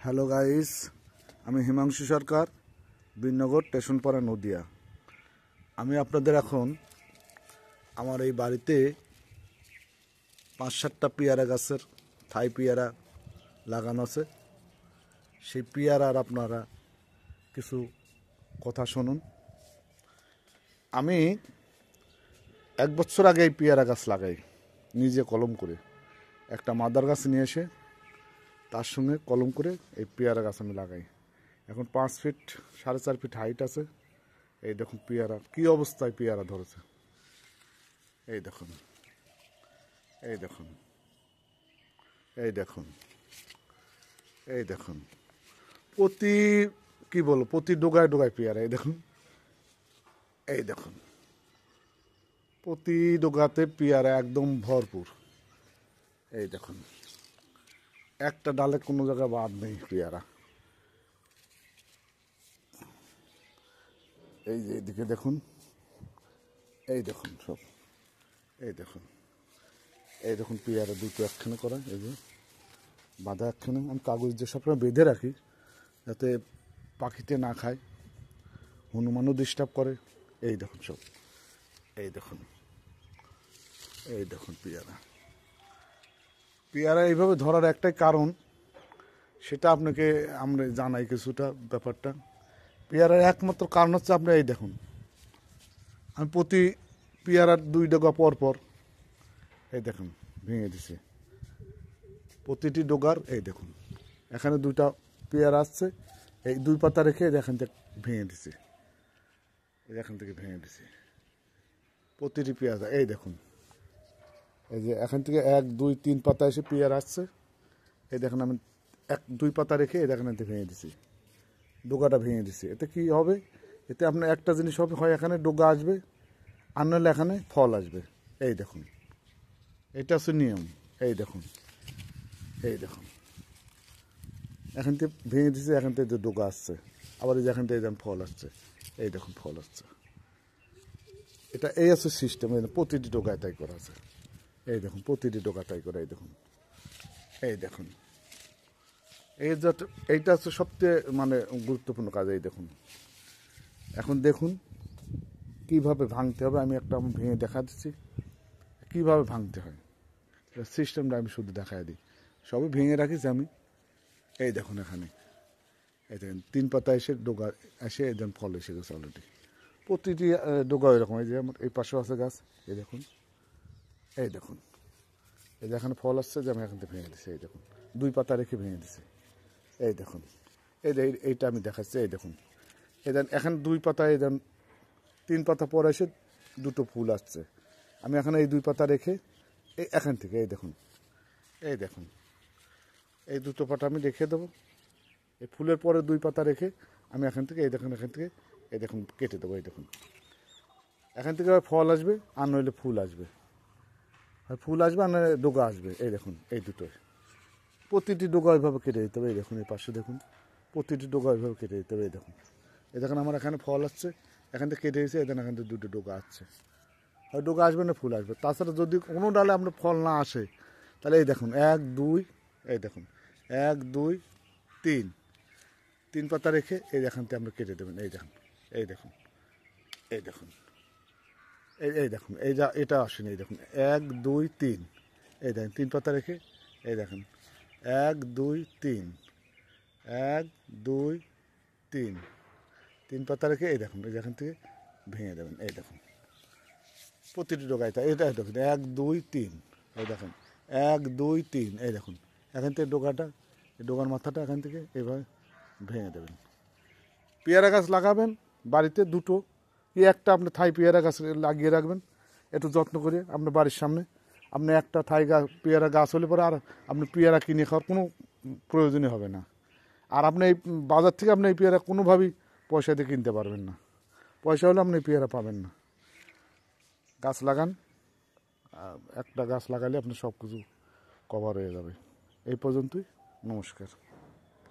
Hello guys, আমি হিমাংশু সরকার, বীরনগর স্টেশনপাড়া নদিয়া। আমি আপনাদের এখন আমার এই বাড়িতে ৫-৭টা পেয়ারা গাছের থাই পেয়ারা লাগানো আছে। সেই পেয়ারার আপনারা কিছু কথা শুনুন। আমি ১ বছর আগে এই পেয়ারা গাছ লাগাই, নিজে কলম করে। একটা মাদার গাছ নিয়ে এসে তার সঙ্গে কলম করে এই পেয়ারা গাছ আমি লাগাই। এখন ৫ ফিট ৪.৫ ফিট হাইট আছে। এই দেখুন পেয়ারা কি অবস্থায় পেয়ারা ধরেছে। এই দেখুন, এই দেখুন, এই দেখুন, এই দেখুন, প্রতি ডোগায় ডোগায় পেয়ারা। এই দেখুন, এই দেখুন, প্রতি ডোগাতে পেয়ারা একদম ভরপুর। এই দেখুন, একটা ডালে কোনো জায়গায় বাদ নেই পেয়ারা। এই যে এদিকে দেখুন, এই দেখুন সব, এই দেখুন, এই দেখুন পেয়ারা দুটো একখানে করা, এই যে বাঁধা একখানে। আমি কাগজ দিয়ে সবসময় বেঁধে রাখি যাতে পাখিতে না খায়, হনুমানও ডিস্টার্ব করে। এই দেখুন সব, এই দেখুন, এই দেখুন পেয়ারা। পেয়ারা এইভাবে ধরার একটাই কারণ, সেটা আপনাকে আমরা জানাই কিছুটা ব্যাপারটা। পেয়ারার একমাত্র কারণ হচ্ছে আপনি এই দেখুন, আমি প্রতি পেয়ারার ২ ডগা পর পর এই দেখুন ভেঙে দিছি। প্রতিটি ডোগার এই দেখুন, এখানে 2টা পেয়ারা আসছে, এই 2 পাতা রেখে এখান থেকে ভেঙে দিছি, এখান থেকে ভেঙে দিছি প্রতিটি পেয়ারা। এই দেখুন, এই যে এখান থেকে 1, 2, 3 পাতা এসে পেয়ারা আসছে। এই দেখুন আমি 1, 2 পাতা রেখে এই দেখেন ভেঙে দিছি, ডোগাটা ভেঙে দিছি। এতে কি হবে? এতে আপনার একটা জিনিস হবে, হয় এখানে ডোগা আসবে, আর নাহলে এখানে ফল আসবে। এই দেখুন, এটা হচ্ছে নিয়ম। এই দেখুন, এই দেখুন, এখান থেকে ভেঙে দিছে, এখান থেকে যে ডোগা আসছে, আবার এই যে এখান থেকে যেমন ফল আসছে। এই দেখুন ফল আসছে। এটা এই আছে সিস্টেম। প্রতিটি ডোগায় তাই করা আছে। এই দেখুন, প্রতিটি ডোগা তাই করে। এই দেখুন, এই দেখুন, এইটা হচ্ছে সবচেয়ে গুরুত্বপূর্ণ কাজ। এই দেখুন, এখন দেখুন কিভাবে ভাঙতে হবে। আমি একটা ভেঙে দেখা দিচ্ছি কিভাবে ভাঙতে হয়। সিস্টেমটা আমি শুধু দেখাই দিই, সবই ভেঙে রাখিছি আমি। এই দেখুন এখানে, এই দেখুন 3 পাতা এসে ডোগা এসে একদম ফল এসে গেছে অলরেডি। প্রতিটি ডোগা এরকম। এই যে আমার এই পাশেও আছে গাছ, এই দেখুন, এই দেখুন, এই যে এখানে ফল আসছে, যে আমি এখান থেকে ভেঙে দিচ্ছি। এই দেখুন 2 পাতা রেখে ভেঙে দিছি। এই দেখুন, এই যে এইটা আমি দেখাচ্ছি। এই দেখুন, এই দেন এখানে 2 পাতা, এই দেন 3 পাতা পর এসে 2টো ফুল আসছে। আমি এখানে এই 2 পাতা রেখে এই এখান থেকে এই দেখুন, এই দেখুন, এই 2টো পাতা আমি রেখে দেবো। এই ফুলের পরে 2 পাতা রেখে আমি এখান থেকে এই দেখুন, এখান থেকে এই দেখুন কেটে দেবো। এই দেখুন, এখান থেকে ফল আসবে, আর নইলে ফুল আসবে। আর ফুল আসবে আর নইলে ডোগা আসবে। এই দেখুন, এই দুটোই প্রতিটি ডোগা ওইভাবে কেটে দিতে হবে। এই দেখুন, এই পাশে দেখুন, প্রতিটি ডোগা ওইভাবে কেটে দিতে হবে। এই দেখুন আমার এখানে ফল আসছে, এখান থেকে কেটে দিয়েছে। এখান থেকে 2টো ডোগা আসছে, হয় ডোগা আসবে না ফুল আসবে। তাছাড়া যদি কোনো ডালে আপনার ফল না আসে, তাহলে এই দেখুন 1, 2, এই দেখুন 1, 2, 3 পাতা রেখে এই এখান থেকে আমরা কেটে দেবেন। এই দেখুন, এই দেখুন, এই দেখুন, এই দেখুন, এই যা এটা আসেনি। এই দেখুন 1, 2, 3, এই দেখুন 3 পাতা রেখে এই দেখুন 1, 2, 3, 1, 2, 3 পাতা রেখে এই দেখুন, এই এখান থেকে ভেঙে দেবেন। এই দেখুন প্রতিটি ডোগায় তাই। এটা দেখুন 1, 2, 3, এই দেখুন 1, 2, 3, এই দেখুন এখান থেকে ডোগাটা, এই ডোগার মাথাটা এখান থেকে এভাবে ভেঙে দেবেন। পেয়ারা গাছ লাগাবেন বাড়িতে 2টো কি একটা আপনি থাই পেয়ারা গাছ লাগিয়ে রাখবেন একটু যত্ন করে আপনার বাড়ির সামনে। আপনি একটা থাই পেয়ারা গাছ হলে পরে আর আপনি পেয়ারা কিনে খাওয়ার কোনো প্রয়োজনই হবে না। আর আপনি এই বাজার থেকে আপনি এই পেয়ারা কোনোভাবেই পয়সা দিয়ে কিনতে পারবেন না। পয়সা হলে আপনি পেয়ারা পাবেন না। গাছ লাগান, একটা গাছ লাগালে আপনার সব কিছু কভার হয়ে যাবে। এই পর্যন্তই, নমস্কার।